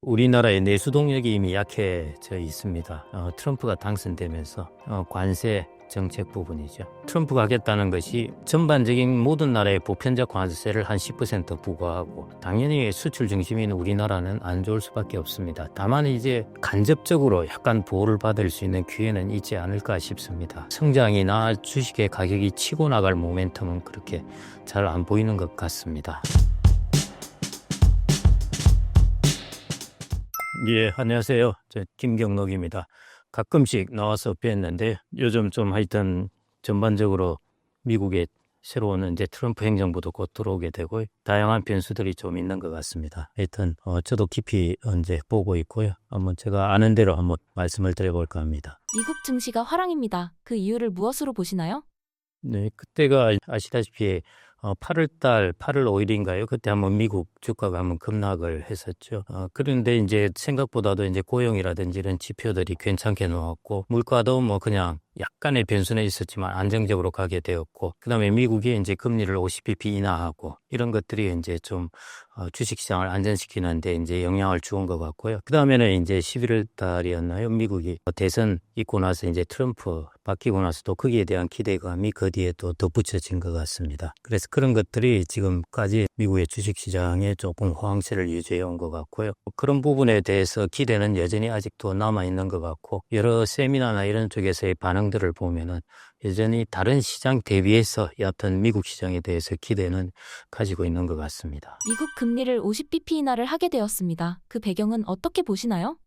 우리나라의 내수 동력이 이미 약해져 있습니다. 트럼프가 당선되면서 관세 정책 부분이죠. 트럼프가 하겠다는 것이 전반적인 모든 나라의 보편적 관세를 한 10% 부과하고, 당연히 수출 중심인 우리나라는 안 좋을 수밖에 없습니다. 다만 이제 간접적으로 약간 보호를 받을 수 있는 기회는 있지 않을까 싶습니다. 성장이나 주식의 가격이 치고 나갈 모멘텀은 그렇게 잘 안 보이는 것 같습니다. 예, 안녕하세요. 저 김경록입니다. 가끔씩 나와서 뵀는데 요즘 좀 하여튼 전반적으로 미국에 새로운 이제 트럼프 행정부도 곧 들어오게 되고 다양한 변수들이 좀 있는 것 같습니다. 하여튼 저도 깊이 이제 보고 있고요. 한번 제가 아는 대로 한번 말씀을 드려볼까 합니다. 미국 증시가 화랑입니다. 그 이유를 무엇으로 보시나요? 네, 그때가 아시다시피 8월 5일인가요? 그때 한번 미국 주가가 한번 급락을 했었죠. 그런데 이제 생각보다도 이제 고용이라든지 이런 지표들이 괜찮게 나왔고, 물가도 뭐 그냥 약간의 변수는 있었지만 안정적으로 가게 되었고, 그다음에 미국이 이제 금리를 50bp 인하하고 이런 것들이 이제 좀 주식시장을 안전시키는데 이제 영향을 주은 것 같고요. 그다음에는 이제 11월 달이었나요? 미국이 대선 있고 나서 이제 트럼프 바뀌고 나서 또 거기에 대한 기대감이 그 뒤에 또 덧붙여진 것 같습니다. 그래서 그런 것들이 지금까지 미국의 주식시장에 조금 호황세를 유지해 온 것 같고요. 그런 부분에 대해서 기대는 여전히 아직도 남아있는 것 같고, 여러 세미나나 이런 쪽에서의 반응들을 보면은 여전히 다른 시장 대비해서 여하튼 미국 시장에 대해서 기대는 가지고 있는 것 같습니다. 미국 금리를 50bp 인하를 하게 되었습니다. 그 배경은 어떻게 보시나요?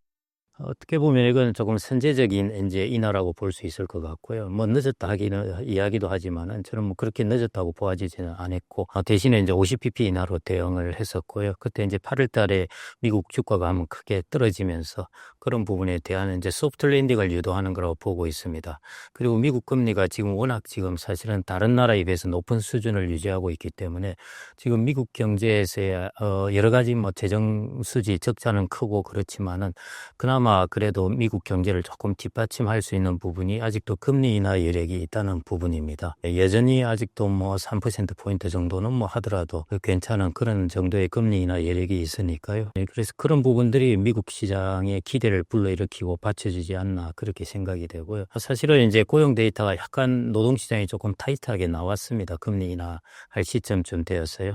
어떻게 보면 이건 조금 선제적인 이제 인하라고 볼 수 있을 것 같고요. 뭐 늦었다 하기는 이야기도 하지만은 저는 뭐 그렇게 늦었다고 보아지지는 않았고, 대신에 이제 50bp 인하로 대응을 했었고요. 그때 이제 8월 달에 미국 주가가 한번 크게 떨어지면서 그런 부분에 대한 이제 소프트 랜딩을 유도하는 거라고 보고 있습니다. 그리고 미국 금리가 지금 워낙 지금 사실은 다른 나라에 비해서 높은 수준을 유지하고 있기 때문에 지금 미국 경제에서의 여러 가지 뭐 재정 수지 적자는 크고 그렇지만은 그나마 그래도 미국 경제를 조금 뒷받침할 수 있는 부분이 아직도 금리 인하 여력이 있다는 부분입니다. 여전히 아직도 뭐 3%포인트 정도는 뭐 하더라도 괜찮은 그런 정도의 금리 인하 여력이 있으니까요. 그래서 그런 부분들이 미국 시장의 기대를 불러일으키고 받쳐주지 않나 그렇게 생각이 되고요. 사실은 이제 고용 데이터가 약간 노동시장이 조금 타이트하게 나왔습니다. 금리 인하할 시점쯤 되었어요.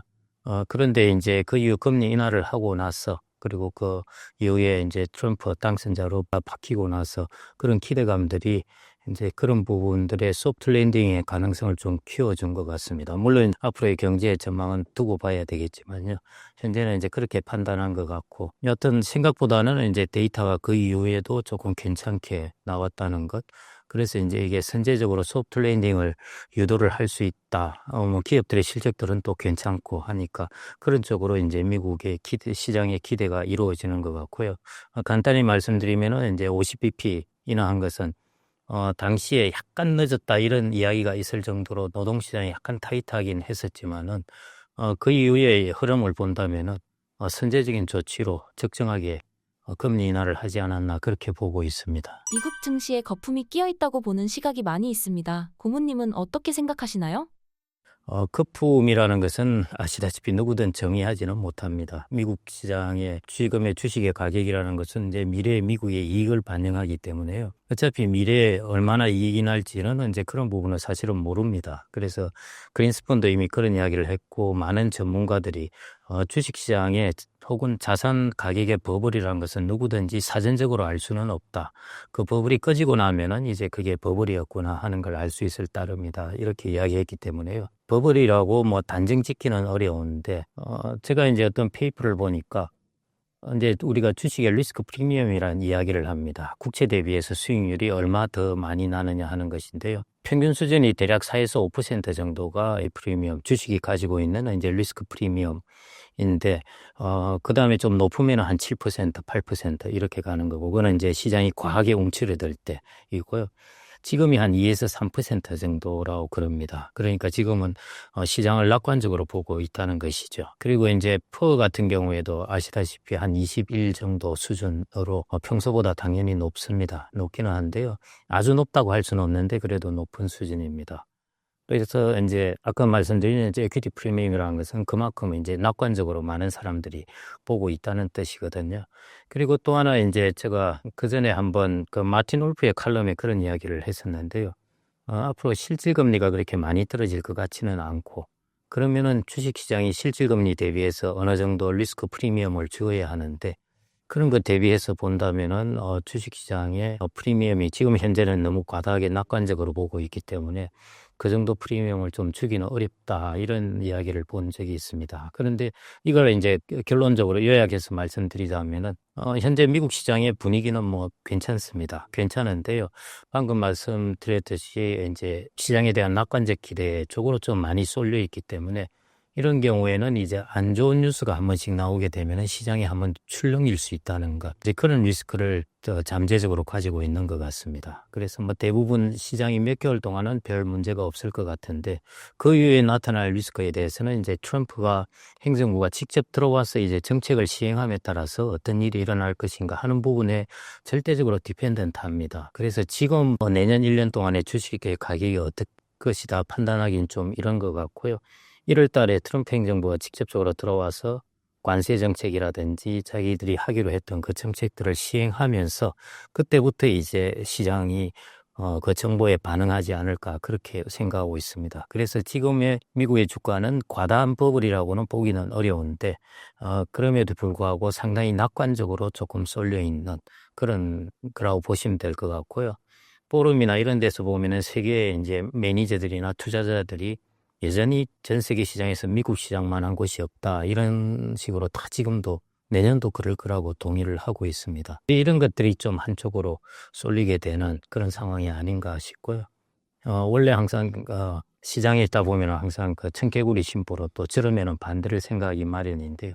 그런데 이제 그 이후 금리 인하를 하고 나서, 그리고 그 이후에 이제 트럼프 당선자로 바뀌고 나서 그런 기대감들이 이제 그런 부분들의 소프트 랜딩의 가능성을 좀 키워준 것 같습니다. 물론 앞으로의 경제 전망은 두고 봐야 되겠지만요. 현재는 이제 그렇게 판단한 것 같고, 여하튼 생각보다는 이제 데이터가 그 이후에도 조금 괜찮게 나왔다는 것. 그래서 이제 이게 선제적으로 소프트 랜딩을 유도를 할 수 있다. 뭐 기업들의 실적들은 또 괜찮고 하니까 그런 쪽으로 이제 미국의 시장의 기대가 이루어지는 것 같고요. 간단히 말씀드리면은 이제 50bp 인하한 것은 당시에 약간 늦었다 이런 이야기가 있을 정도로 노동시장이 약간 타이트하긴 했었지만은 그 이후의 흐름을 본다면은 선제적인 조치로 적정하게 금리 인하를 하지 않았나 그렇게 보고 있습니다. 미국 증시에 거품이 끼어 있다고 보는 시각이 많이 있습니다. 고모님은 어떻게 생각하시나요? 거품이라는 것은 아시다시피 누구든 정의하지는 못합니다. 미국 시장의 지금의 주식의 가격이라는 것은 이제 미래의 미국의 이익을 반영하기 때문에요. 어차피 미래에 얼마나 이익이 날지는 이제 그런 부분은 사실은 모릅니다. 그래서 그린스펀도 이미 그런 이야기를 했고, 많은 전문가들이 주식시장에 혹은 자산 가격의 버블이라는 것은 누구든지 사전적으로 알 수는 없다. 그 버블이 꺼지고 나면은 이제 그게 버블이었구나 하는 걸 알 수 있을 따름이다. 이렇게 이야기했기 때문에요. 버블이라고 뭐 단정 짓기는 어려운데, 제가 이제 어떤 페이퍼를 보니까 이제 우리가 주식의 리스크 프리미엄이라는 이야기를 합니다. 국채 대비해서 수익률이 얼마 더 많이 나느냐 하는 것인데요. 평균 수준이 대략 4에서 5% 정도가 이 프리미엄, 주식이 가지고 있는 이제 리스크 프리미엄인데, 그 다음에 좀 높으면 한 7%, 8% 이렇게 가는 거고, 그거는 이제 시장이 과하게 움츠러들 때이고요. 지금이 한 2에서 3% 정도라고 그럽니다. 그러니까 지금은 시장을 낙관적으로 보고 있다는 것이죠. 그리고 이제 퍼 같은 경우에도 아시다시피 한 21 정도 수준으로 평소보다 당연히 높습니다. 높기는 한데요. 아주 높다고 할 수는 없는데 그래도 높은 수준입니다. 그래서 이제 아까 말씀드린 이제 equity 프리미엄이라는 것은 그만큼 이제 낙관적으로 많은 사람들이 보고 있다는 뜻이거든요. 그리고 또 하나 이제 제가 그전에 한번 그 마틴 울프의 칼럼에 그런 이야기를 했었는데요. 앞으로 실질금리가 그렇게 많이 떨어질 것 같지는 않고, 그러면은 주식시장이 실질금리 대비해서 어느 정도 리스크 프리미엄을 주어야 하는데, 그런 것 대비해서 본다면은 주식시장의 프리미엄이 지금 현재는 너무 과다하게 낙관적으로 보고 있기 때문에 그 정도 프리미엄을 좀 주기는 어렵다, 이런 이야기를 본 적이 있습니다. 그런데 이걸 이제 결론적으로 요약해서 말씀드리자면은 현재 미국 시장의 분위기는 뭐 괜찮습니다. 괜찮은데요. 방금 말씀드렸듯이 이제 시장에 대한 낙관적 기대 쪽으로 좀 많이 쏠려 있기 때문에 이런 경우에는 이제 안 좋은 뉴스가 한 번씩 나오게 되면은 시장에 한번 출렁일 수 있다는 것, 이제 그런 리스크를 잠재적으로 가지고 있는 것 같습니다. 그래서 뭐 대부분 시장이 몇 개월 동안은 별 문제가 없을 것 같은데, 그 이후에 나타날 리스크에 대해서는 이제 트럼프가 행정부가 직접 들어와서 이제 정책을 시행함에 따라서 어떤 일이 일어날 것인가 하는 부분에 절대적으로 디펜던트합니다. 그래서 지금 뭐 내년 1년 동안의 주식의 가격이 어떨 것이다 판단하기는 좀 이런 것 같고요. 1월 달에 트럼프 행정부가 직접적으로 들어와서 관세 정책이라든지 자기들이 하기로 했던 그 정책들을 시행하면서 그때부터 이제 시장이 그 정보에 반응하지 않을까, 그렇게 생각하고 있습니다. 그래서 지금의 미국의 주가는 과다한 버블이라고는 보기는 어려운데 그럼에도 불구하고 상당히 낙관적으로 조금 쏠려 있는 그런 거라고 보시면 될 것 같고요. 포럼이나 이런 데서 보면은 세계의 이제 매니저들이나 투자자들이 여전히 전 세계 시장에서 미국 시장만 한 곳이 없다, 이런 식으로 다 지금도 내년도 그럴 거라고 동의를 하고 있습니다. 이런 것들이 좀 한쪽으로 쏠리게 되는 그런 상황이 아닌가 싶고요. 원래 항상 시장에 있다 보면 항상 그 청개구리 심보로 또 저러면은 반대를 생각하기 마련인데요.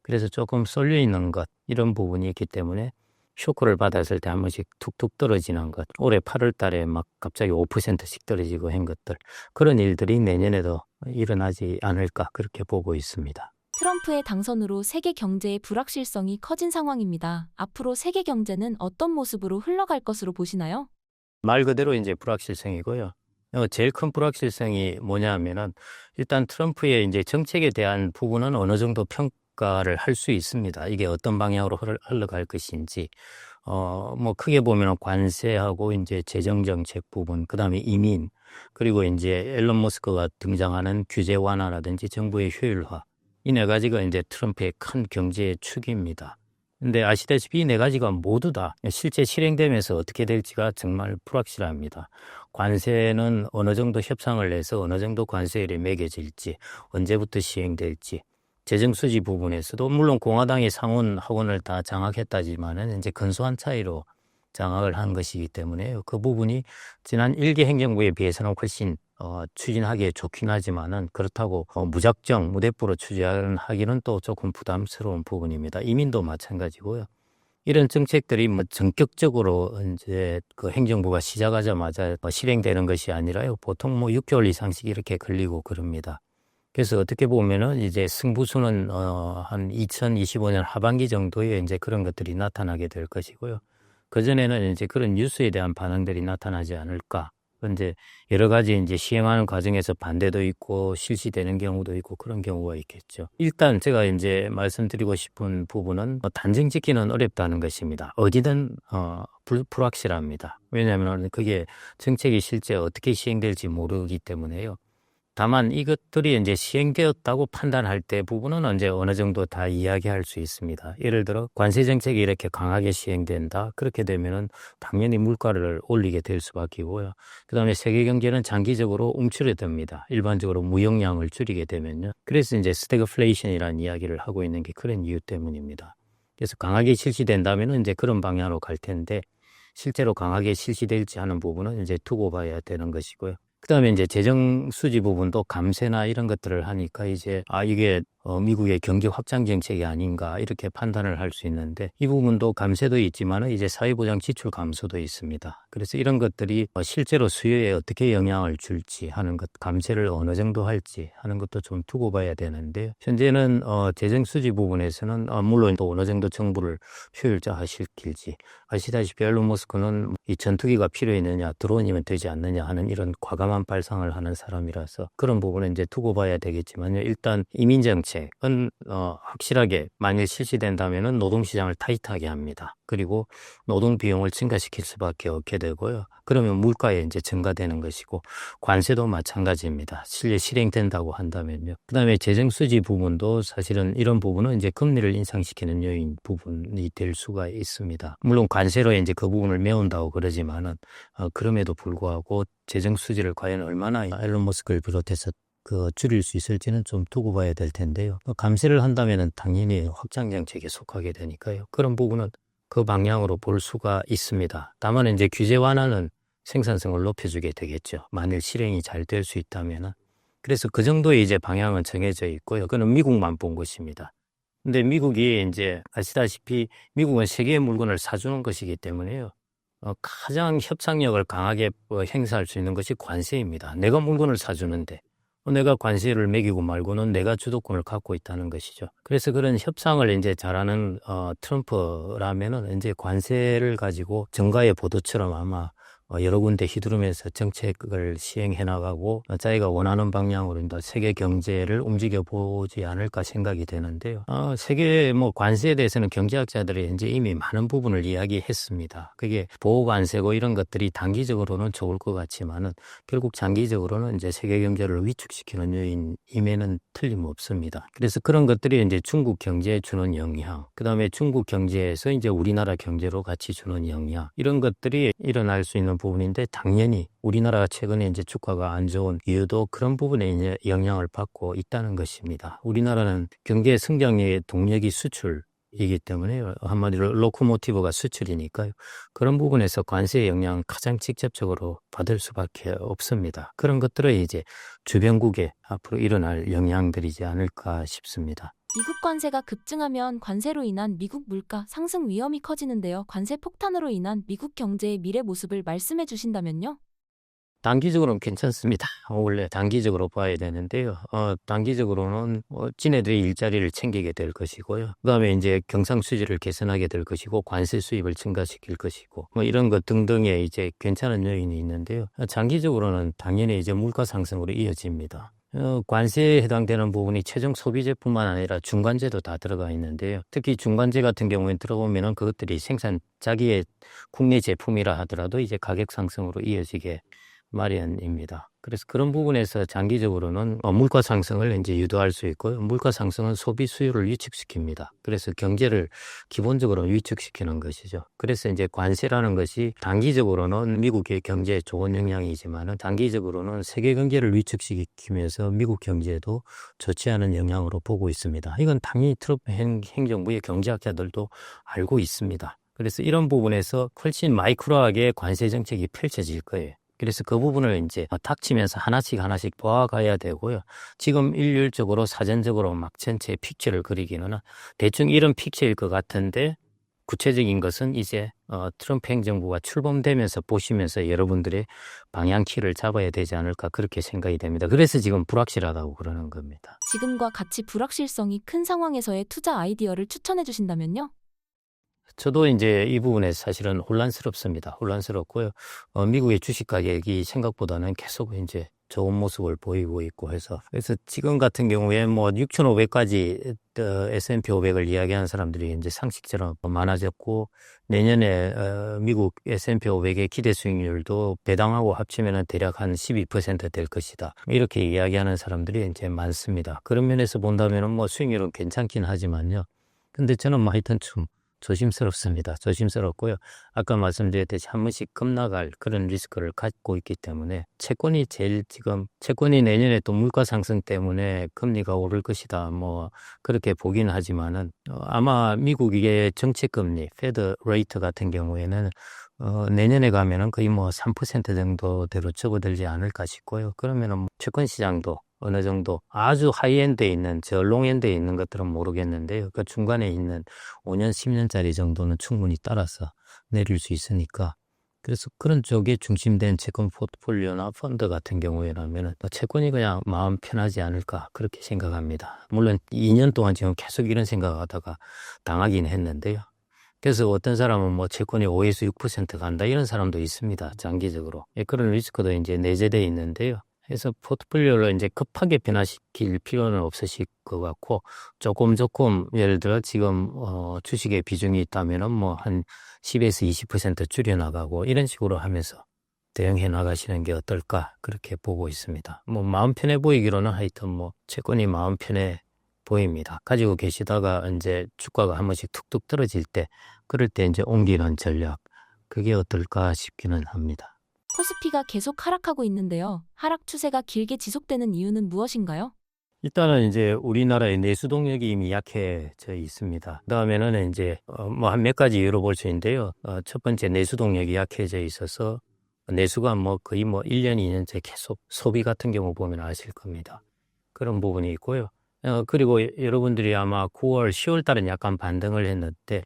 그래서 조금 쏠려 있는 것, 이런 부분이 있기 때문에 쇼크를 받았을 때 한 번씩 툭툭 떨어지는 것, 올해 8월 달에 막 갑자기 5%씩 떨어지고 한 것들, 그런 일들이 내년에도 일어나지 않을까, 그렇게 보고 있습니다. 트럼프의 당선으로 세계 경제의 불확실성이 커진 상황입니다. 앞으로 세계 경제는 어떤 모습으로 흘러갈 것으로 보시나요? 말 그대로 이제 불확실성이고요. 제일 큰 불확실성이 뭐냐 하면은 일단 트럼프의 이제 정책에 대한 부분은 어느 정도 평가를 할 수 있습니다. 이게 어떤 방향으로 흘러갈 것인지. 뭐 크게 보면은 관세하고 이제 재정 정책 부분, 그다음에 이민, 그리고 이제 앨런 머스크가 등장하는 규제 완화라든지 정부의 효율화, 이 네 가지가 이제 트럼프의 큰 경제의 축입니다. 근데 아시다시피 이 네 가지가 모두 다 실제 실행되면서 어떻게 될지가 정말 불확실합니다. 관세는 어느 정도 협상을 해서 어느 정도 관세율이 매겨질지, 언제부터 시행될지, 재정 수지 부분에서도 물론 공화당이 상원 하원을 다 장악했다지만은 이제 근소한 차이로 장악을 한 것이기 때문에 그 부분이 지난 1기 행정부에 비해서는 훨씬 추진하기에 좋긴 하지만은 그렇다고 무작정 무대포로 추진하기는 또 조금 부담스러운 부분입니다. 이민도 마찬가지고요. 이런 정책들이 뭐 전격적으로 이제 그 행정부가 시작하자마자 실행되는 것이 아니라요. 보통 뭐 6개월 이상씩 이렇게 걸리고 그럽니다. 그래서 어떻게 보면은 이제 승부수는 한 2025년 하반기 정도에 이제 그런 것들이 나타나게 될 것이고요. 그전에는 이제 그런 뉴스에 대한 반응들이 나타나지 않을까. 근데 여러 가지 이제 시행하는 과정에서 반대도 있고 실시되는 경우도 있고 그런 경우가 있겠죠. 일단 제가 이제 말씀드리고 싶은 부분은 단정 짓기는 어렵다는 것입니다. 어디든 불확실합니다. 왜냐하면 그게 정책이 실제 어떻게 시행될지 모르기 때문에요. 다만 이것들이 이제 시행되었다고 판단할 때 부분은 이제 어느 정도 다 이야기할 수 있습니다. 예를 들어 관세 정책이 이렇게 강하게 시행된다. 그렇게 되면은 당연히 물가를 올리게 될 수밖에고요. 그다음에 세계 경제는 장기적으로 움츠러듭니다. 일반적으로 무역량을 줄이게 되면요. 그래서 이제 스태그플레이션이라는 이야기를 하고 있는 게 그런 이유 때문입니다. 그래서 강하게 실시된다면은 이제 그런 방향으로 갈 텐데 실제로 강하게 실시될지 하는 부분은 이제 두고 봐야 되는 것이고요. 그다음에 이제 재정 수지 부분도 감세나 이런 것들을 하니까 이제 이게 미국의 경기 확장 정책이 아닌가, 이렇게 판단을 할 수 있는데, 이 부분도 감세도 있지만 이제 사회보장 지출 감소도 있습니다. 그래서 이런 것들이 실제로 수요에 어떻게 영향을 줄지 하는 것, 감세를 어느 정도 할지 하는 것도 좀 두고 봐야 되는데, 현재는 재정 수지 부분에서는 물론 또 어느 정도 정부를 효율화시킬지, 아시다시피 앨런 머스크는 이 전투기가 필요했느냐, 드론이면 되지 않느냐 하는 이런 과감한 과도한 발상을 하는 사람이라서 그런 부분은 이제 두고 봐야 되겠지만요. 일단 이민 정책은 확실하게 만일 실시된다면은 노동시장을 타이트하게 합니다. 그리고 노동 비용을 증가시킬 수밖에 없게 되고요. 그러면 물가에 이제 증가되는 것이고 관세도 마찬가지입니다. 실제 실행된다고 한다면요. 그다음에 재정 수지 부분도 사실은 이런 부분은 이제 금리를 인상시키는 요인 부분이 될 수가 있습니다. 물론 관세로 이제 그 부분을 메운다고 그러지만은 그럼에도 불구하고 재정 수지를 과연 얼마나 일론 머스크를 비롯해서 줄일 수 있을지는 좀 두고 봐야 될 텐데요. 감세를 한다면은 당연히 확장 정책에 속하게 되니까요. 그런 부분은 그 방향으로 볼 수가 있습니다. 다만 이제 규제 완화는 생산성을 높여주게 되겠죠. 만일 실행이 잘 될 수 있다면은. 그래서 그 정도의 이제 방향은 정해져 있고요. 그는 미국만 본 것입니다. 근데 미국이 이제 아시다시피 미국은 세계의 물건을 사주는 것이기 때문에요. 가장 협상력을 강하게 행사할 수 있는 것이 관세입니다. 내가 물건을 사주는데 내가 관세를 매기고 말고는 내가 주도권을 갖고 있다는 것이죠. 그래서 그런 협상을 이제 잘하는 트럼프라면은 이제 관세를 가지고 정가의 보도처럼 아마 여러 군데 휘두르면서 정책을 시행해 나가고 자기가 원하는 방향으로 세계 경제를 움직여 보지 않을까 생각이 되는데요. 세계 관세에 대해서는 경제학자들이 이제 이미 많은 부분을 이야기했습니다. 그게 보호 관세고 이런 것들이 단기적으로는 좋을 것 같지만은 결국 장기적으로는 이제 세계 경제를 위축시키는 요인임에는 틀림없습니다. 그래서 그런 것들이 이제 중국 경제에 주는 영향, 그다음에 중국 경제에서 이제 우리나라 경제로 같이 주는 영향, 이런 것들이 일어날 수 있는 부분인데 당연히 우리나라가 최근에 이제 주가가 안 좋은 이유도 그런 부분에 이제 영향을 받고 있다는 것입니다. 우리나라는 경제 성장의 동력이 수출이기 때문에 한마디로 로코모티브가 수출이니까요. 그런 부분에서 관세의 영향을 가장 직접적으로 받을 수밖에 없습니다. 그런 것들은 이제 주변국에 앞으로 일어날 영향들이지 않을까 싶습니다. 미국 관세가 급증하면 관세로 인한 미국 물가 상승 위험이 커지는데요. 관세 폭탄으로 인한 미국 경제의 미래 모습을 말씀해 주신다면요? 단기적으로는 괜찮습니다. 원래 단기적으로 봐야 되는데요. 단기적으로는 지네들이 일자리를 챙기게 될 것이고요. 그다음에 이제 경상 수지를 개선하게 될 것이고 관세 수입을 증가시킬 것이고 이런 것 등등의 이제 괜찮은 요인이 있는데요. 장기적으로는 당연히 이제 물가 상승으로 이어집니다. 관세에 해당되는 부분이 최종 소비재뿐만 아니라 중간재도 다 들어가 있는데요. 특히 중간재 같은 경우에 들어보면은 그것들이 자기의 국내 제품이라 하더라도 이제 가격 상승으로 이어지게 마련입니다. 그래서 그런 부분에서 장기적으로는 물가 상승을 이제 유도할 수 있고요. 물가 상승은 소비 수요를 위축시킵니다. 그래서 경제를 기본적으로 위축시키는 것이죠. 그래서 이제 관세라는 것이 단기적으로는 미국의 경제에 좋은 영향이지만은 장기적으로는 세계 경제를 위축시키면서 미국 경제에도 좋지 않은 영향으로 보고 있습니다. 이건 당연히 트럼프 행정부의 경제학자들도 알고 있습니다. 그래서 이런 부분에서 훨씬 마이크로하게 관세 정책이 펼쳐질 거예요. 그래서 그 부분을 이제 닥치면서 하나씩 보아가야 되고요. 지금 일률적으로 사전적으로 막 전체 픽처를 그리기는 대충 이런 픽처일 것 같은데 구체적인 것은 이제 트럼프 행정부가 출범되면서 보시면서 여러분들의 방향키를 잡아야 되지 않을까 그렇게 생각이 됩니다. 그래서 지금 불확실하다고 그러는 겁니다. 지금과 같이 불확실성이 큰 상황에서의 투자 아이디어를 추천해 주신다면요? 저도 이제 이 부분에 사실은 혼란스럽습니다. 혼란스럽고요. 미국의 주식 가격이 생각보다는 계속 이제 좋은 모습을 보이고 있고 해서. 그래서 지금 같은 경우에 6,500까지 S&P 500을 이야기하는 사람들이 이제 상식처럼 많아졌고, 내년에 미국 S&P 500의 기대 수익률도 배당하고 합치면 대략 한 12% 될 것이다. 이렇게 이야기하는 사람들이 이제 많습니다. 그런 면에서 본다면 수익률은 괜찮긴 하지만요. 근데 저는 하여튼 좀 조심스럽습니다. 조심스럽고요. 아까 말씀드렸듯이 한 번씩 급락할 그런 리스크를 갖고 있기 때문에 채권이 채권이 내년에 또 물가 상승 때문에 금리가 오를 것이다. 그렇게 보긴 하지만은 아마 미국의 정책금리, 페드 레이트 같은 경우에는 내년에 가면은 거의 3% 정도대로 접어들지 않을까 싶고요. 그러면은 채권 시장도 어느 정도 아주 하이엔드에 있는 저 롱엔드에 있는 것들은 모르겠는데요. 그 중간에 있는 5년, 10년짜리 정도는 충분히 따라서 내릴 수 있으니까 그래서 그런 쪽에 중심된 채권 포트폴리오나 펀드 같은 경우에라면 채권이 그냥 마음 편하지 않을까 그렇게 생각합니다. 물론 2년 동안 지금 계속 이런 생각하다가 당하긴 했는데요. 그래서 어떤 사람은 뭐 채권이 5에서 6% 간다 이런 사람도 있습니다. 장기적으로. 그런 리스크도 이제 내재되어 있는데요. 그래서 포트폴리오를 이제 급하게 변화시킬 필요는 없으실 것 같고 조금 예를 들어 지금 주식의 비중이 있다면은 뭐 한 10에서 20% 줄여나가고 이런 식으로 하면서 대응해 나가시는 게 어떨까 그렇게 보고 있습니다. 뭐 마음 편해 보이기로는 하여튼 뭐 채권이 마음 편해 보입니다. 가지고 계시다가 이제 주가가 한 번씩 툭툭 떨어질 때 그럴 때 이제 옮기는 전략 그게 어떨까 싶기는 합니다. 코스피가 계속 하락하고 있는데요. 하락 추세가 길게 지속되는 이유는 무엇인가요? 일단은 이제 우리나라의 내수 동력이 이미 약해져 있습니다. 그다음에는 이제 뭐 한 몇 가지 이유로 볼 수 있는데요. 첫 번째 내수 동력이 약해져 있어서 내수가 뭐 거의 뭐 1년, 2년째 계속 소비 같은 경우 보면 아실 겁니다. 그런 부분이 있고요. 그리고 여러분들이 아마 9월, 10월 달은 약간 반등을 했는데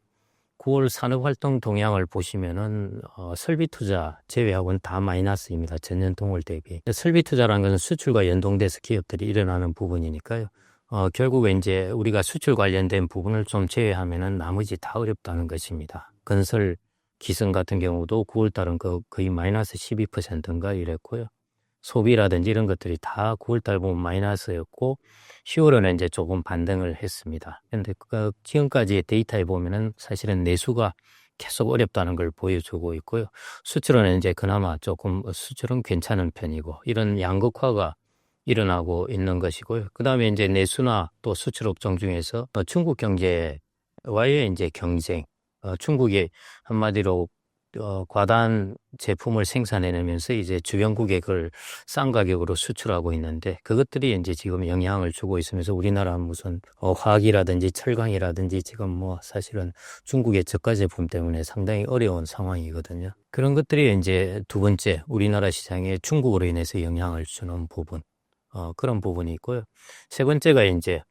9월 산업활동 동향을 보시면은 설비 투자 제외하고는 다 마이너스입니다. 전년 동월 대비. 설비 투자라는 것은 수출과 연동돼서 기업들이 일어나는 부분이니까요. 결국에 이제 우리가 수출 관련된 부분을 좀 제외하면은 나머지 다 어렵다는 것입니다. 건설, 기성 같은 경우도 9월 달은 거의 마이너스 12%인가 이랬고요. 소비라든지 이런 것들이 다 9월 달 보면 마이너스였고 10월에는 이제 조금 반등을 했습니다. 그런데 지금까지의 데이터에 보면은 사실은 내수가 계속 어렵다는 걸 보여주고 있고요. 수출은 이제 그나마 조금 수출은 괜찮은 편이고 이런 양극화가 일어나고 있는 것이고요. 그다음에 이제 내수나 또 수출 업종 중에서 중국 경제와의 이제 경쟁, 중국이 한마디로 과다한 제품을 생산해내면서 이제 주변국에 그걸 싼 가격으로 수출하고 있는데 그것들이 이제 지금 영향을 주고 있으면서 우리나라 무슨 화학이라든지 철강이라든지 지금 뭐 사실은 중국의 저가 제품 때문에 상당히 어려운 상황이거든요. 그런 것들이 이제 두 번째 우리나라 시장에 중국으로 인해서 영향을 주는 부분, 그런 부분이 있고요. 세 번째가 이제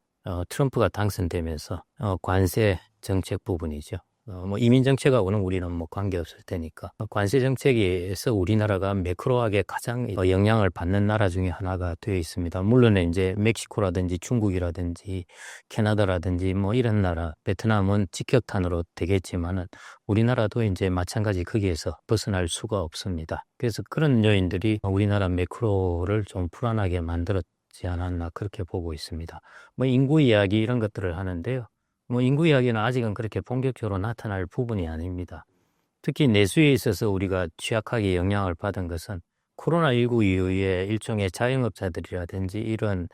트럼프가 당선되면서 관세 정책 부분이죠. 뭐 이민 정책하고는 우리는 뭐 관계없을 테니까 관세 정책에서 우리나라가 매크로하게 가장 영향을 받는 나라 중에 하나가 되어 있습니다. 물론 이제 멕시코라든지 중국이라든지 캐나다라든지 뭐 이런 나라, 베트남은 직격탄으로 되겠지만은 우리나라도 이제 마찬가지 거기에서 벗어날 수가 없습니다. 그래서 그런 요인들이 우리나라 매크로를 좀 불안하게 만들었지 않았나 그렇게 보고 있습니다. 뭐 인구 이야기 이런 것들을 하는데요. 뭐 인구 이야기는 아직은 그렇게 본격적으로 나타날 부분이 아닙니다. 특히 내수에 있어서 우리가 취약하게 영향을 받은 것은 코로나19 이후에 일종의 자영업자들이라든지 이런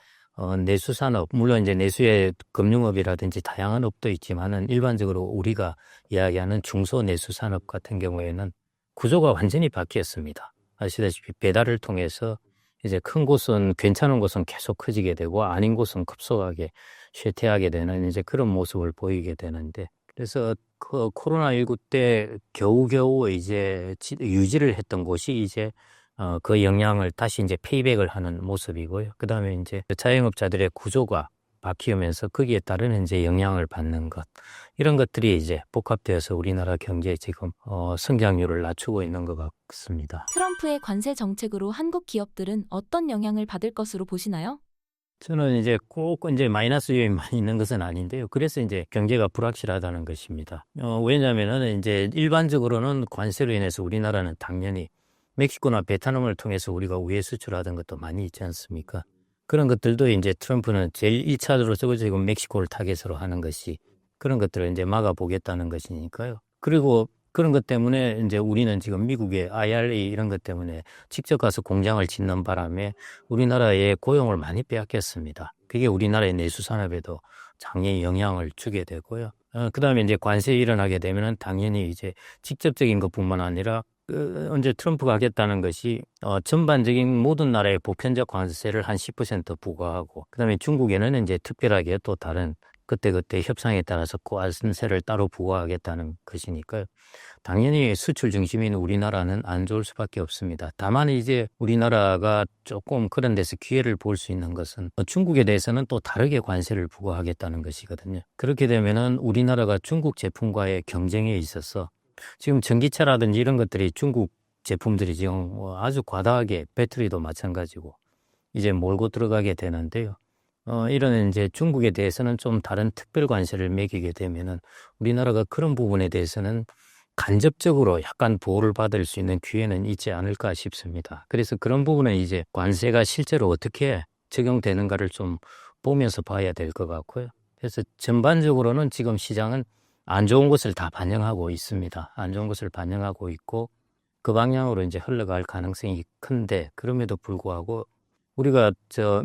내수 산업, 물론 이제 내수의 금융업이라든지 다양한 업도 있지만은 일반적으로 우리가 이야기하는 중소 내수 산업 같은 경우에는 구조가 완전히 바뀌었습니다. 아시다시피 배달을 통해서 이제 큰 곳은 괜찮은 곳은 계속 커지게 되고 아닌 곳은 급속하게 쇠퇴하게 되는 이제 그런 모습을 보이게 되는데 그래서 그 코로나19 때 겨우겨우 이제 유지를 했던 곳이 이제 그 영향을 다시 이제 페이백을 하는 모습이고요. 그다음에 이제 자영업자들의 구조가 바뀌면서 거기에 따른 이제 영향을 받는 것 이런 것들이 이제 복합되어서 우리나라 경제에 지금 성장률을 낮추고 있는 것 같습니다. 트럼프의 관세 정책으로 한국 기업들은 어떤 영향을 받을 것으로 보시나요? 저는 이제 꼭 이제 마이너스 요인만 있는 것은 아닌데요. 그래서 이제 경제가 불확실하다는 것입니다. 왜냐하면은 이제 일반적으로는 관세로 인해서 우리나라는 당연히 멕시코나 베트남을 통해서 우리가 우회 수출하던 것도 많이 있지 않습니까? 그런 것들도 이제 트럼프는 제일 1차적으로 저거 지금 멕시코를 타겟으로 하는 것이 그런 것들을 이제 막아보겠다는 것이니까요. 그리고 그런 것 때문에 이제 우리는 지금 미국의 IRA 이런 것 때문에 직접 가서 공장을 짓는 바람에 우리나라의 고용을 많이 빼앗겼습니다. 그게 우리나라의 내수 산업에도 장애히 영향을 주게 되고요. 그다음에 이제 관세 일어나게 되면은 당연히 이제 직접적인 것뿐만 아니라 언제 트럼프가 하겠다는 것이 전반적인 모든 나라의 보편적 관세를 한 10% 부과하고 그다음에 중국에는 이제 특별하게 또 다른 그때그때 협상에 따라서 관세를 따로 부과하겠다는 것이니까요. 당연히 수출 중심인 우리나라는 안 좋을 수밖에 없습니다. 다만 이제 우리나라가 조금 그런 데서 기회를 볼 수 있는 것은 중국에 대해서는 또 다르게 관세를 부과하겠다는 것이거든요. 그렇게 되면은 우리나라가 중국 제품과의 경쟁에 있어서 지금 전기차라든지 이런 것들이 중국 제품들이 지금 아주 과다하게 배터리도 마찬가지고 이제 몰고 들어가게 되는데요. 이런 이제 중국에 대해서는 좀 다른 특별 관세를 매기게 되면은 우리나라가 그런 부분에 대해서는 간접적으로 약간 보호를 받을 수 있는 기회는 있지 않을까 싶습니다. 그래서 그런 부분은 이제 관세가 실제로 어떻게 적용되는가를 좀 보면서 봐야 될 것 같고요. 그래서 전반적으로는 지금 시장은 안 좋은 것을 다 반영하고 있습니다. 안 좋은 것을 반영하고 있고 그 방향으로 이제 흘러갈 가능성이 큰데 그럼에도 불구하고 우리가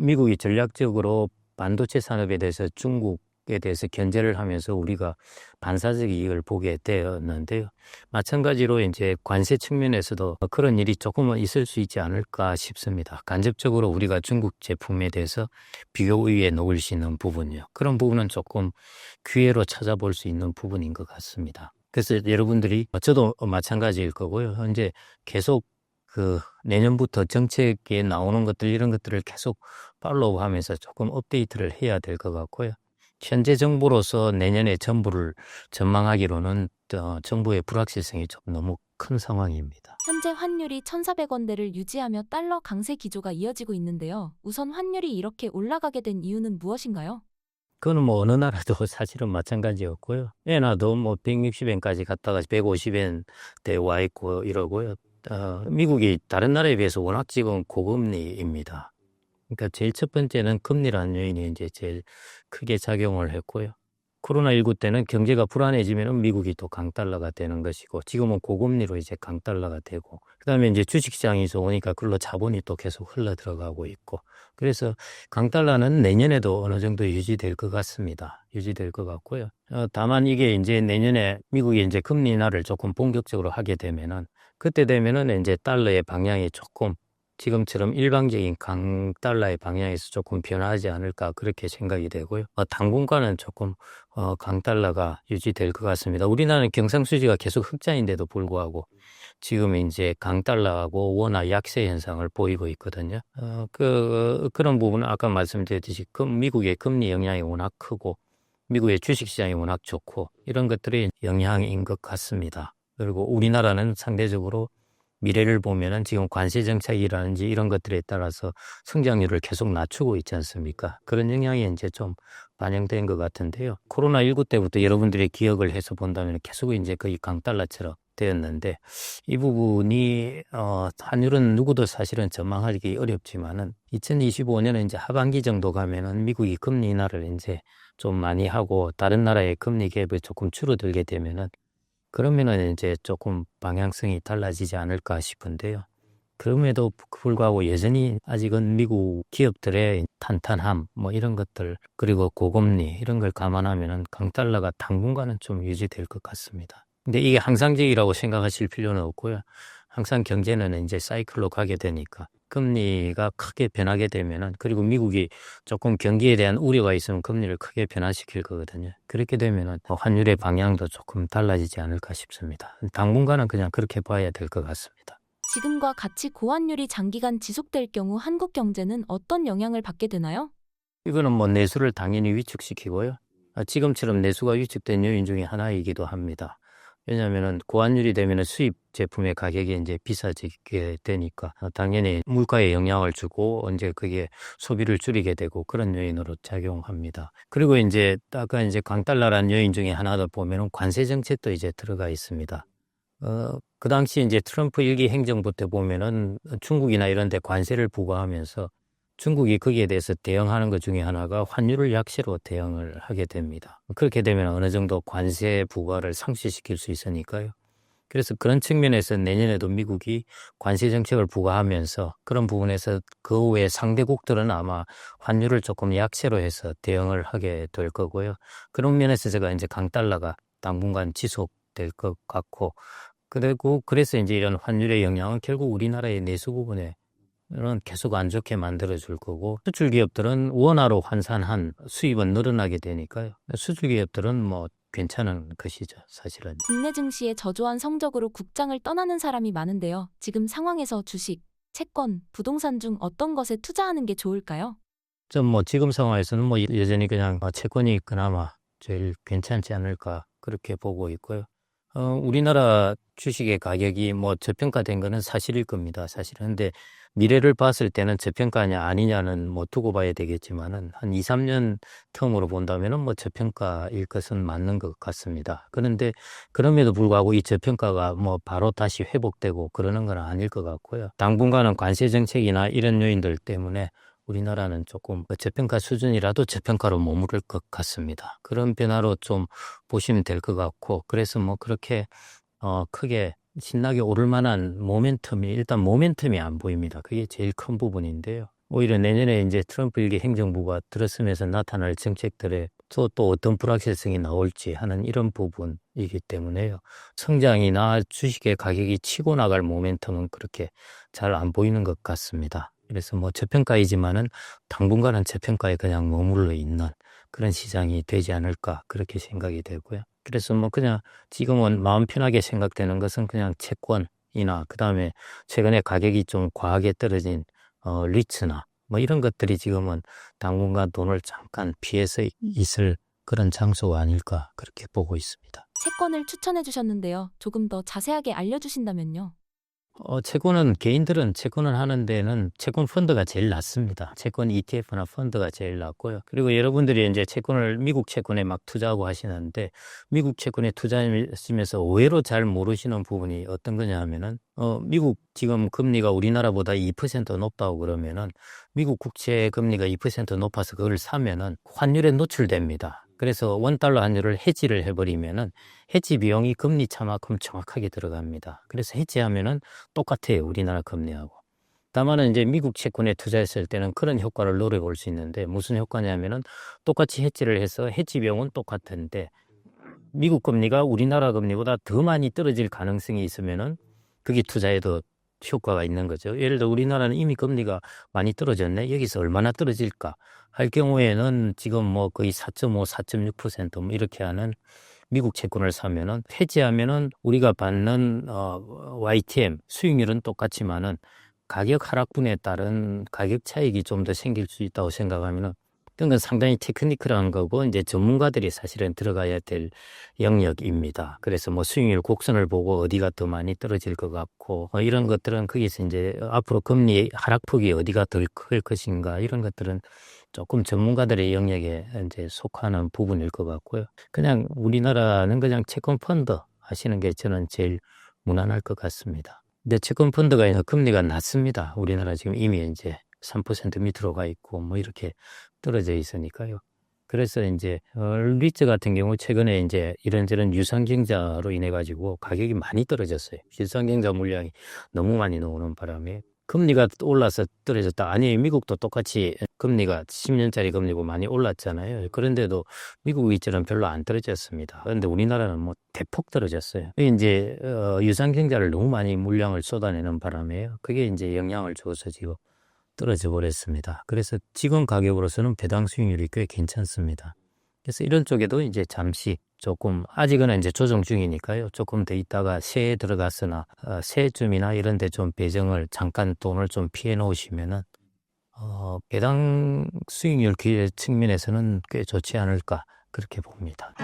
미국이 전략적으로 반도체 산업에 대해서 중국에 대해서 견제를 하면서 우리가 반사적 이익을 보게 되었는데요. 마찬가지로 이제 관세 측면에서도 그런 일이 조금은 있을 수 있지 않을까 싶습니다. 간접적으로 우리가 중국 제품에 대해서 비교 우위에 놓을 수 있는 부분이요. 그런 부분은 조금 기회로 찾아볼 수 있는 부분인 것 같습니다. 그래서 여러분들이 저도 마찬가지일 거고요. 현재 계속 내년부터 정책에 나오는 것들 이런 것들을 계속 팔로우하면서 조금 업데이트를 해야 될 것 같고요. 현재 정부로서 내년에 정부를 전망하기로는 정부의 불확실성이 좀 너무 큰 상황입니다. 현재 환율이 1,400원대를 유지하며 달러 강세 기조가 이어지고 있는데요. 우선 환율이 이렇게 올라가게 된 이유는 무엇인가요? 그거는 뭐 어느 나라도 사실은 마찬가지였고요. 엔화도 뭐 160엔까지 갔다가 150엔대 와 있고 이러고요. 미국이 다른 나라에 비해서 워낙 지금 고금리입니다. 그러니까 제일 첫 번째는 금리라는 요인이 이제 제일 크게 작용을 했고요. 코로나19 때는 경제가 불안해지면 미국이 또 강달러가 되는 것이고 지금은 고금리로 이제 강달러가 되고 그다음에 이제 주식시장이 좋으니까 그걸로 자본이 또 계속 흘러 들어가고 있고 그래서 강달러는 내년에도 어느 정도 유지될 것 같습니다. 유지될 것 같고요. 다만 이게 이제 내년에 미국이 이제 금리 인하를 조금 본격적으로 하게 되면은 그때 되면은 이제 달러의 방향이 조금 지금처럼 일방적인 강달러의 방향에서 조금 변하지 않을까 그렇게 생각이 되고요. 당분간은 조금 강달러가 유지될 것 같습니다. 우리나라는 경상수지가 계속 흑자인데도 불구하고 지금 이제 강달러하고 원화 약세 현상을 보이고 있거든요. 그런 부분은 아까 말씀드렸듯이 미국의 금리 영향이 워낙 크고 미국의 주식시장이 워낙 좋고 이런 것들이 영향인 것 같습니다. 그리고 우리나라는 상대적으로 미래를 보면은 지금 관세 정책이라든지 이런 것들에 따라서 성장률을 계속 낮추고 있지 않습니까? 그런 영향이 이제 좀 반영된 것 같은데요. 코로나19 때부터 여러분들이 기억을 해서 본다면 계속 이제 거의 강달러처럼 되었는데 이 부분이 환율은 누구도 사실은 전망하기 어렵지만은 2025년에 이제 하반기 정도 가면은 미국이 금리 인하를 이제 좀 많이 하고 다른 나라의 금리 갭을 조금 줄어들게 되면은 그러면은 이제 조금 방향성이 달라지지 않을까 싶은데요. 그럼에도 불구하고 여전히 아직은 미국 기업들의 탄탄함 뭐 이런 것들 그리고 고금리 이런 걸 감안하면은 강달러가 당분간은 좀 유지될 것 같습니다. 근데 이게 항상적이라고 생각하실 필요는 없고요. 항상 경제는 이제 사이클로 가게 되니까 금리가 크게 변하게 되면은 그리고 미국이 조금 경기에 대한 우려가 있으면 금리를 크게 변화시킬 거거든요. 그렇게 되면은 환율의 방향도 조금 달라지지 않을까 싶습니다. 당분간은 그냥 그렇게 봐야 될 것 같습니다. 지금과 같이 고환율이 장기간 지속될 경우 한국 경제는 어떤 영향을 받게 되나요? 이거는 뭐 내수를 당연히 위축시키고요. 지금처럼 내수가 위축된 요인 중에 하나이기도 합니다. 왜냐하면은 고환율이 되면은 수입 제품의 가격이 이제 비싸지게 되니까 당연히 물가에 영향을 주고 이제 그게 소비를 줄이게 되고 그런 요인으로 작용합니다. 그리고 이제 아까 이제 강달러라는 요인 중에 하나 더 보면은 관세 정책도 이제 들어가 있습니다. 그 당시 이제 트럼프 일기 행정부 때 보면은 중국이나 이런 데 관세를 부과하면서 중국이 거기에 대해서 대응하는 것 중에 하나가 환율을 약세로 대응을 하게 됩니다. 그렇게 되면 어느 정도 관세 부과를 상쇄시킬 수 있으니까요. 그래서 그런 측면에서 내년에도 미국이 관세 정책을 부과하면서 그런 부분에서 그 외 상대국들은 아마 환율을 조금 약세로 해서 대응을 하게 될 거고요. 그런 면에서 제가 이제 강달러가 당분간 지속될 것 같고 그리고 그래서 이제 이런 환율의 영향은 결국 우리나라의 내수 부분에 는 계속 안 좋게 만들어 줄 거고 수출 기업들은 원화로 환산한 수입은 늘어나게 되니까요. 수출 기업들은 뭐 괜찮은 것이죠, 사실은. 국내 증시의 저조한 성적으로 국장을 떠나는 사람이 많은데요. 지금 상황에서 주식, 채권, 부동산 중 어떤 것에 투자하는 게 좋을까요? 좀 뭐 지금 상황에서는 뭐 여전히 그냥 채권이 그나마 제일 괜찮지 않을까 그렇게 보고 있고요. 우리나라 주식의 가격이 뭐 저평가된 거는 사실일 겁니다. 사실은. 근데 미래를 봤을 때는 저평가냐 아니냐는 뭐 두고 봐야 되겠지만은 한 2, 3년 텀으로 본다면은 뭐 저평가일 것은 맞는 것 같습니다. 그런데 그럼에도 불구하고 이 저평가가 뭐 바로 다시 회복되고 그러는 건 아닐 것 같고요. 당분간은 관세 정책이나 이런 요인들 때문에 우리나라는 조금 저평가 수준이라도 저평가로 머무를 것 같습니다. 그런 변화로 좀 보시면 될 것 같고, 그래서 뭐 그렇게 크게 신나게 오를 만한 일단 모멘텀이 안 보입니다. 그게 제일 큰 부분인데요. 오히려 내년에 이제 트럼프 일기 행정부가 들어서면서 나타날 정책들에 또 어떤 불확실성이 나올지 하는 이런 부분이기 때문에요. 성장이나 주식의 가격이 치고 나갈 모멘텀은 그렇게 잘 안 보이는 것 같습니다. 그래서 뭐 저평가이지만은 당분간은 저평가에 그냥 머물러 있는 그런 시장이 되지 않을까 그렇게 생각이 되고요. 그래서 뭐 그냥 지금은 마음 편하게 생각되는 것은 그냥 채권이나 그다음에 최근에 가격이 좀 과하게 떨어진 리츠나 뭐 이런 것들이 지금은 당분간 돈을 잠깐 피해서 있을 그런 장소가 아닐까 그렇게 보고 있습니다. 채권을 추천해 주셨는데요. 조금 더 자세하게 알려주신다면요. 채권은 개인들은 채권을 하는 데는 채권 펀드가 제일 낫습니다. 채권 ETF나 펀드가 제일 낫고요. 그리고 여러분들이 이제 미국 채권에 막 투자하고 하시는데 미국 채권에 투자하시면서 의외로 잘 모르시는 부분이 어떤 거냐 하면은 미국 지금 금리가 우리나라보다 2% 높다고 그러면은 미국 국채 금리가 2% 높아서 그걸 사면은 환율에 노출됩니다. 그래서 원달러 환율을 해지를 해버리면은 해지 비용이 금리 차만큼 정확하게 들어갑니다. 그래서 해지하면은 똑같아요. 우리나라 금리하고. 다만은 이제 미국 채권에 투자했을 때는 그런 효과를 노려볼 수 있는데 무슨 효과냐면은 똑같이 해지를 해서 해지 비용은 똑같은데 미국 금리가 우리나라 금리보다 더 많이 떨어질 가능성이 있으면은 그게 투자에 더 효과가 있는 거죠. 예를 들어 우리나라는 이미 금리가 많이 떨어졌네. 여기서 얼마나 떨어질까 할 경우에는 지금 뭐 거의 4.5, 4.6%뭐 이렇게 하는 미국 채권을 사면은 해지하면은 우리가 받는 YTM 수익률은 똑같지만은 가격 하락분에 따른 가격 차익이 좀 더 생길 수 있다고 생각하면은 그건 상당히 테크니컬한 거고 이제 전문가들이 사실은 들어가야 될 영역입니다. 그래서 뭐 수익률 곡선을 보고 어디가 더 많이 떨어질 것 같고 이런 것들은 거기서 이제 앞으로 금리 하락폭이 어디가 더 클 것인가 이런 것들은 조금 전문가들의 영역에 이제 속하는 부분일 것 같고요. 그냥 우리나라는 그냥 채권 펀드 하시는 게 저는 제일 무난할 것 같습니다. 근데 채권 펀드가 아니라 금리가 낮습니다. 우리나라 지금 이미 이제 3% 밑으로 가 있고 뭐 이렇게 떨어져 있으니까요. 그래서 이제 리츠 같은 경우 최근에 이제 이런저런 유상증자로 인해 가지고 가격이 많이 떨어졌어요. 유상증자 물량이 너무 많이 나오는 바람에 금리가 올라서 떨어졌다. 아니 미국도 똑같이 금리가 10년짜리 금리고 많이 올랐잖아요. 그런데도 미국 이처럼 별로 안 떨어졌습니다. 그런데 우리나라는 뭐 대폭 떨어졌어요. 그게 이제 유상증자를 너무 많이 물량을 쏟아내는 바람에요. 그게 이제 영향을 줘서 지금 떨어져 버렸습니다. 그래서 지금 가격으로서는 배당 수익률이 꽤 괜찮습니다. 그래서 이런 쪽에도 이제 잠시 조금 아직은 이제 조정 중이니까요. 조금 더 있다가 새해 들어갔으나 새해쯤이나 이런 데 좀 배정을 잠깐 돈을 좀 피해 놓으시면은 배당 수익률 측면에서는 꽤 좋지 않을까 그렇게 봅니다.